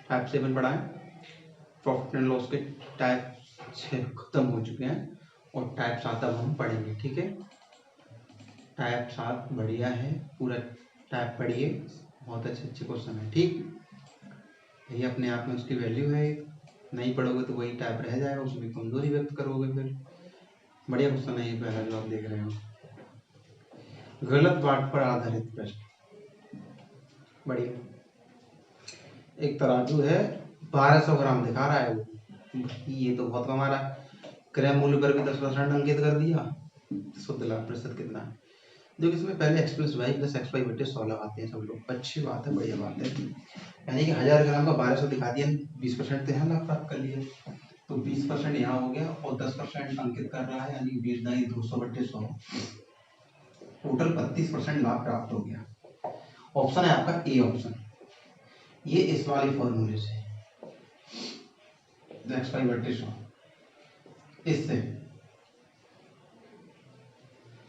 Type 7 पढ़ा है, profit and loss के टाइप 6 खत्म हो चुके हैं और टाइप 7 अब हम पढ़ेंगे। ठीक है, टाइप 7 बढ़िया है, पूरा टाइप पढ़िए, बहुत अच्छे अच्छे क्वेश्चन है। ठीक, यही अपने आप में उसकी वैल्यू है, नहीं पढ़ोगे तो वही टाइप रह जाएगा, उसमें कमजोरी व्यक्त करोगे। फिर बढ़िया क्वेश्चन है ये पहला जो आप देख रहे हो, गलत बात पर आधारित प्रश्न। बढ़िया, एक तराजू है, 1200 ग्राम दिखा रहा है वो, ये तो बहुत कम आ रहा है। क्रय मूल्य पर भी 10% अंकित कर दिया, शुद्ध लाभ प्रतिशत कितना है। देखो इसमें पहले x plus y plus x y बटे 100 लगाते हैं सब लोग, अच्छी बात है, बढ़िया बात है। यानी कि 1000 ग्राम का 1200 दिखा दिया, 20% तो यहाँ लाभ प्राप्त कर लिया, तो 20% यहाँ हो गया और 10% अंकित कर रहा है, यानी 20 200 बटे 100, टोटल 32% लाभ प्राप्त हो गया। ऑप्शन है आपका ए ऑप्शन, ये इस वाले फॉर्मूले से एक्स वाई बटे 100, इससे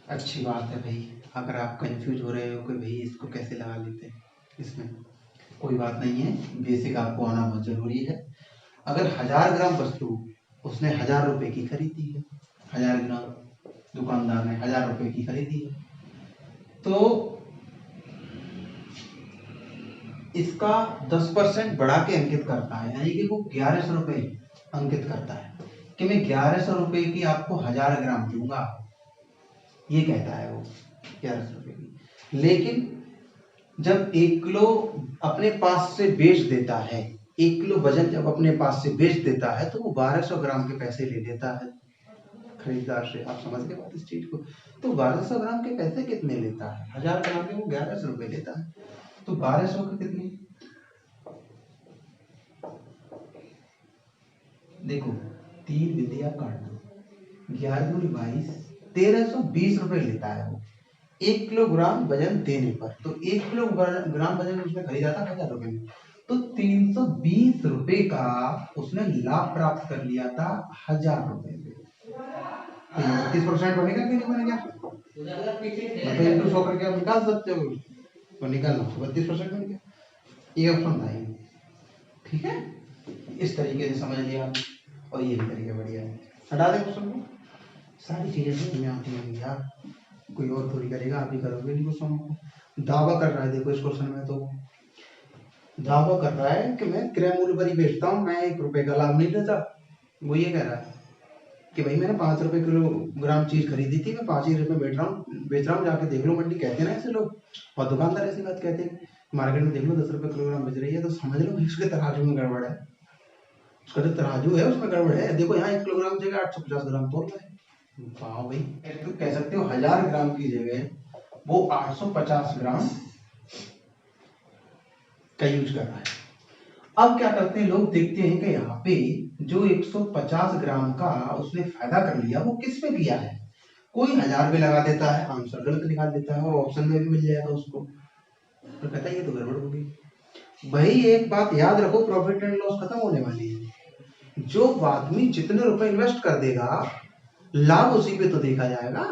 अच्छी बात है भाई। अगर आप कंफ्यूज हो रहे हो कि भाई इसको कैसे लगा लेते हैं, इसमें कोई बात नहीं है, बेसिक आपको आना बहुत जरूरी है। अगर 1000 ग्राम वस्तु उसने 1000 रुपए की खरीदी है, 1000 ग्राम दुकानदार ने 1000 रुपए की खरीदी है, तो इसका 10% बढ़ा के अंकित करता है, यानी कि वो 1100 रुपए अंकित करता है कि मैं 1100 रुपए की आपको 1000 ग्राम दूंगा, ये कहता है वो 1100 रुपए की। लेकिन जब 1 किलो अपने पास से बेच देता है, 1 किलो वजन जब अपने पास से बेच देता है, तो वो 1200 ग्राम के पैसे ले लेता है खरीदार से। आप समझ गए बात इस चीज को? तो 1200 ग्राम के पैसे कितने लेता है? 1000 ग्राम के वो 1100 रुपए लेता है, तो 1200 के कितने, देखो 3 विधिया काट दो, 11 दूनी 22, 1320 रुपए लेता है वो 1 किलोग्राम वजन देने पर। तो 1 किलोग्राम वजन उसने खरीदा था 1000 रुपए में, तो 320 रुपए का उसने लाभ प्राप्त कर लिया था 1000 रुपए में। 30% बनेगा कि नहीं बनेगा? मतलब इंटू 100 करके आप निकाल सकते हो, तो निकालना 32% बन गया, ये ऑप्शन था ये। ठीक है, इस तरीके से समझ लिया आप, और ये भी तरीका बढ़िया है। हटा दे क्वेश्चन को, सारी चीजें समझ में आती हैं यार, कोई और थोड़ी करेगा, आप ही करोगे इन क्वेश्चनों को। दावा कर रहा है, देखो इस क्वेश्चन में तो दावा कर रहा है कि मैं क्रय मूल्य पर ही बेचता हूँ, मैं 1 रुपए का लाभ नहीं लेता। वो ये कह रहा है कि भाई मैंने 5 रुपए किलोग्राम चीज खरीदी थी, मैं 5 ही रुपए बेच रहा हूँ, जाके देख लो मंडी, कहते हैं ना ऐसे लोग, और दुकानदार ऐसी बात कहते हैं, मार्केट में देख लो 10 रुपए किलोग्राम बेच रही है, तो समझ लो उसके तराजू में गड़बड़ है, उसका जो तराजू है उसमें गड़बड़ है। देखो यहाँ 1 किलोग्राम जगह 850 ग्राम तोल रहा है। वाह भाई, तो कह सकते हो 1000 ग्राम की जगह वो 850 ग्राम का यूज कर रहा है। अब क्या करते हैं लोग, देखते हैं कि यहाँ पे जो 150 ग्राम का उसने फायदा कर लिया, वो किस पे किया है? कोई 1000 पे लगा देता है, आंसर गलत निकाल देता है, और ऑप्शन में भी मिल जाएगा उसको, तो कहता है ये तो गड़बड़ हो गई। भाई एक बात याद रखो, प्रॉफिट एंड लॉस खत्म होने वाली है, जो आदमी जितने रुपए इन्वेस्ट कर देगा लाभ उसी पे तो देखा जाएगा।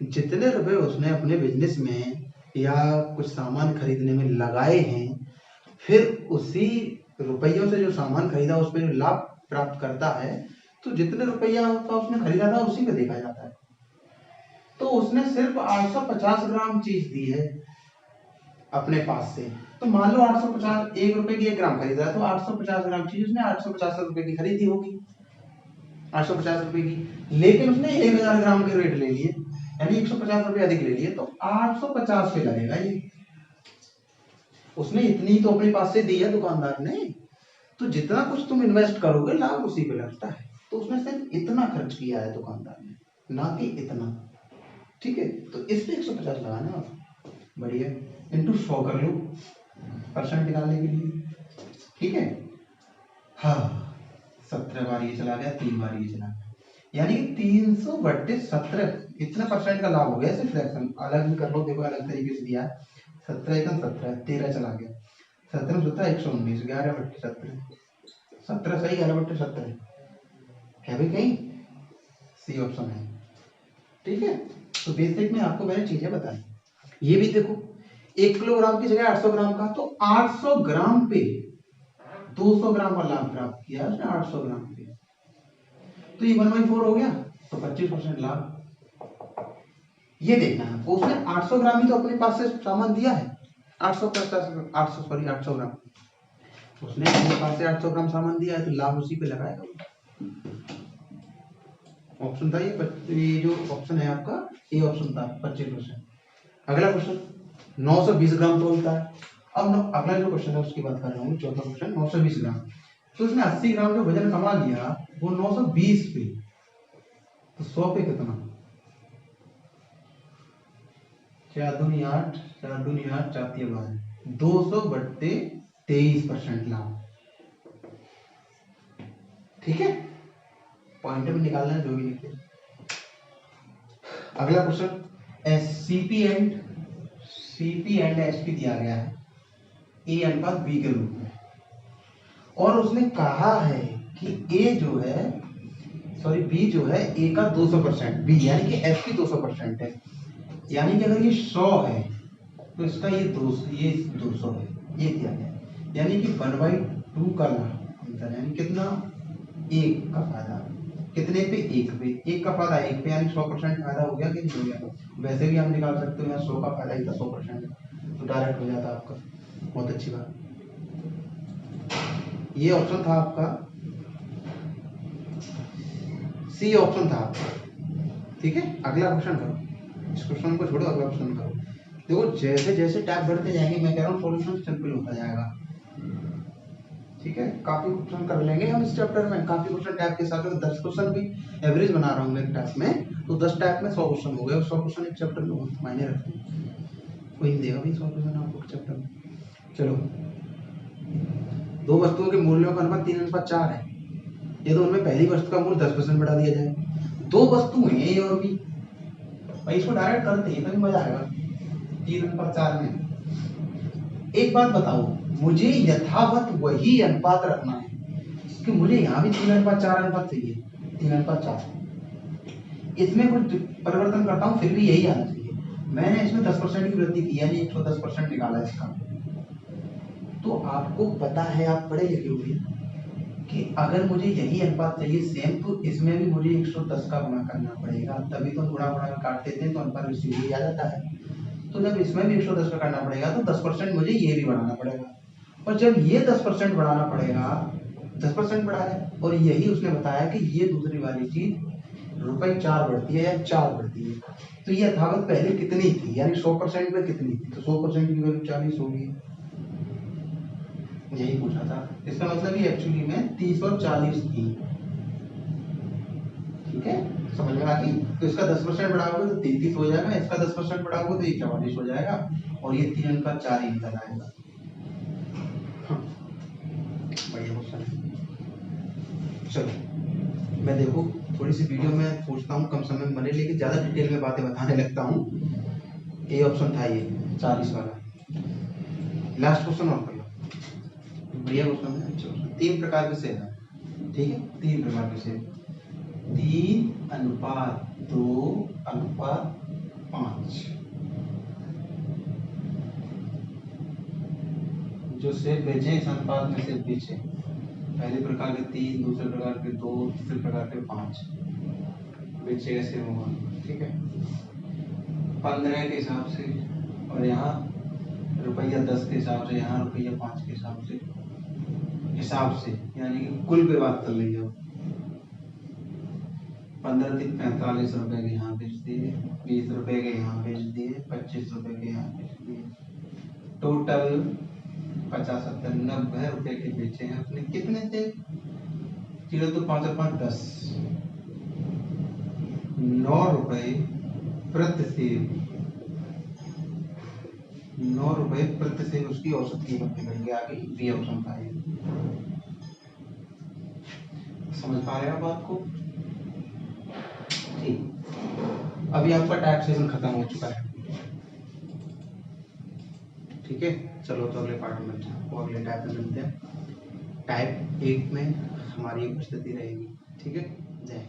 जितने रुपए उसने अपने बिजनेस में या कुछ सामान खरीदने में लगाए हैं, फिर उसी रुपयों से जो सामान खरीदा उस पर जो लाभ प्राप्त करता है, तो जितने रुपया का उसने खरीदा था उसी पे देखा जाता है। तो उसने सिर्फ 850 ग्राम चीज दी है अपने पास से, तो मान लो 850, 1 रुपए की 1 ग्राम खरीदा, तो 850 ग्राम चीज उसने 850 रुपए की खरीदी होगी, 850 रुपए की, लेकिन उसने 1000 ग्राम के रेट ले लिए, यानी 150 रुपए अधिक ले लिए, तो 850 पे लगेगा ये। उसने इतनी तो अपने पास से दी है दुकानदार ने, तो जितना कुछ तुम इन्वेस्ट करोगे लाभ उसी पे लगता है, तो उसने सिर्फ इतना खर्च किया है दुकानदार ने, ना कि इतना। ठीक है, तो इस पे 150 लगाना, बढ़िया, इंटू 100 कर लो परसेंट निकालने के लिए। ठीक है, हाँ 17 बार ये चला गया, 3 बार ये चला गया, यानी 300 बट्टे 17 इतना परसेंट का लाभ हो गया। ऐसे फ्रैक्शन अलग भी कर लो, देखो अलग तरीके से दिया है, 17 एकम 17, 13 चला गया, 17 17 119, 11 बट्टे 17, 17 सही, 11 बट्टे 17 है भाई कहीं, सी ऑप्शन है। ठीक है, तो बेसिक में आपको मैंने चीजें बताई। ये भी देखो, 1 किलोग्राम की जगह 800 ग्राम का, तो 800 ग्राम पे 200 ग्राम का लाभ प्राप्त किया उसने 800 ग्राम पे, तो ये 1/4 हो गया, तो 25% लाभ। ये देखना है आपको, उसने 800 ग्राम ही तो अपने पास से सामान दिया है, 800 ग्राम उसने अपने पास से 800 ग्राम सामान दिया है, तो लाभ उसी पे लगाएगा। ऑप्शन था ये जो ऑप्शन है आपका, ये ऑप्शन था 25%। अगला क्वेश्चन 920 ग्राम तोलता है। अब अगला जो क्वेश्चन है उसकी बात कर रहा हूँ, चौथा क्वेश्चन 920 ग्राम। तो उसने 80 ग्राम जो वजन कमा लिया वो 920 पे, तो 100 पे कितना, 4 दूनी 8, 4 दूनी 8, 4 तिया 12, 200/23% लाभ। ठीक है, पॉइंट में निकालना है जो भी लिखे। अगला क्वेश्चन सीपी एंड एसपी दिया गया है ए अनुपात बी के रूप में, और उसने कहा है कि ए जो है बी जो है ए का 200%, बी यानी कि एस की 200% है, यानी कि अगर ये 100 है तो इसका ये 200 है, ये दिया गया, यानी कि 1/2 का अंतर, यानी कितना, 1 का फायदा, कितने पे, 1 पे, 1 का फायदा 1 पे, यानी 100% फायदा हो गया कि नहीं हो गया। वैसे भी हम निकाल सकते हो, यहाँ 100 का फायदा ही था 100%, तो डायरेक्ट हो जाता आपका। बहुत अच्छी बात, ये ऑप्शन था आपका, सी ऑप्शन था आपका। ठीक है, अगला क्वेश्चन करो, इस क्वेश्चन को छोड़ो, अगला क्वेश्चन करो। देखो जैसे जैसे टैप बढ़ते जाएंगे, मैं कह रहा हूँ सॉल्यूशन सिंपल होता जाएगा। ठीक है, काफी क्वेश्चन कर लेंगे हम इस चैप्टर में, काफी क्वेश्चन टैप के साथ, 10 क्वेश्चन भी एवरेज बना रहा हूँ मैं एक टैप में, तो 10 टैप में 100 क्वेश्चन हो गए, और 100 क्वेश्चन एक चैप्टर में बहुत मायने रखते हैं, कोई नहीं देगा भाई 100 क्वेश्चन आपको चैप्टर में। चलो, दो वस्तुओं के मूल्यों का अनुपात 3:4 है, ये तो उनमें पहली वस्तु का मूल्य 10% बढ़ा दिया जाए। दो वस्तु हैं ए और बी, भाई इसको डायरेक्ट करते हैं तभी मजा आएगा। 3:4 में एक बात बताओ, मुझे यथावत वही अनुपात रखना है, कि मुझे यहाँ भी 3:4 अनुपात चाहिए, 3:4, इसमें कुछ परिवर्तन करता हूँ फिर भी यही आना चाहिए। मैंने इसमें 10% की वृद्धि की, यानी 110% निकाला इसका। तो आपको पता है, आप पढ़े लिखे हुए, कि अगर मुझे यही अनुपात चाहिए सेम, तो इसमें भी मुझे 110 का गुणा करना पड़ेगा, तभी तो गुणा में काट देते हैं तो अनुपात सीधे आ जाता है। तो जब इसमें भी 110 का करना पड़ेगा तो 10% मुझे ये भी बढ़ाना पड़ेगा, और जब ये 10% बढ़ाना पड़ेगा, 10% बढ़ा है, और यही उसने बताया कि ये दूसरी वाली चीज ₹4 बढ़ती है या 4 बढ़ती है, तो ये यथावत पहले कितनी थी, यानी 100% में कितनी थी, तो 100% की वैल्यू 40 होगी, यही पूछा था। इसका मतलब ये एक्चुअली में 30 और 40 थी। ठीक है, समझ में आ गई। तो इसका 10% बढ़ाओगे तो 33 हो जाएगा, इसका 10% बढ़ाओगे तो ये 44 हो जाएगा, और ये 3:4 ही निकल आएगा। बढ़िया क्वेश्चन है। चलो, मैं देखो थोड़ी सी वीडियो में सोचता हूँ कम समय में बने, लेकिन ज्यादा डिटेल में बातें बताने लगता हूँ। ए ऑप्शन था ये 40 वाला। लास्ट क्वेश्चन और कर लो, बढ़िया क्वेश्चन है, अच्छा क्वेश्चन। 3 प्रकार के सेब हैं, ठीक है, 3 प्रकार के सेब, 3:2:5। जो सेब बेचे इस अनुपात में सेब बेचे, पहले प्रकार के 3, दूसरे प्रकार के 2, तीसरे प्रकार के 5 बेचे, ऐसे होगा। ठीक है, 15 के हिसाब से, और यहाँ ₹10 के हिसाब से, यहाँ ₹5 के हिसाब से, यानी कि कुल पे बात कर लीजिए। 15 3 ₹45 के यहाँ बेच दिए, ₹20 के यहाँ बेच दिए, ₹25 के यहाँ बेच दिए, टोटल 50 70 ₹90 के बेचे हैं अपने। कितने थे, 0 तो 5 और 5 10, ₹9 प्रति सेब, ₹9 प्रति सेब उसकी औसत कीमत निकल के आ गई। बी ऑप्शन था ये। समझ पा रहे हैं आप बात को? ठीक, अभी आपका टाइप सेशन खत्म हो चुका है। ठीक है, चलो तो अगले पार्ट में मिलते हैं, और अगले टाइप में मिलते हैं। टाइप 1 में हमारी उपस्थिति रहेगी। ठीक है, जय।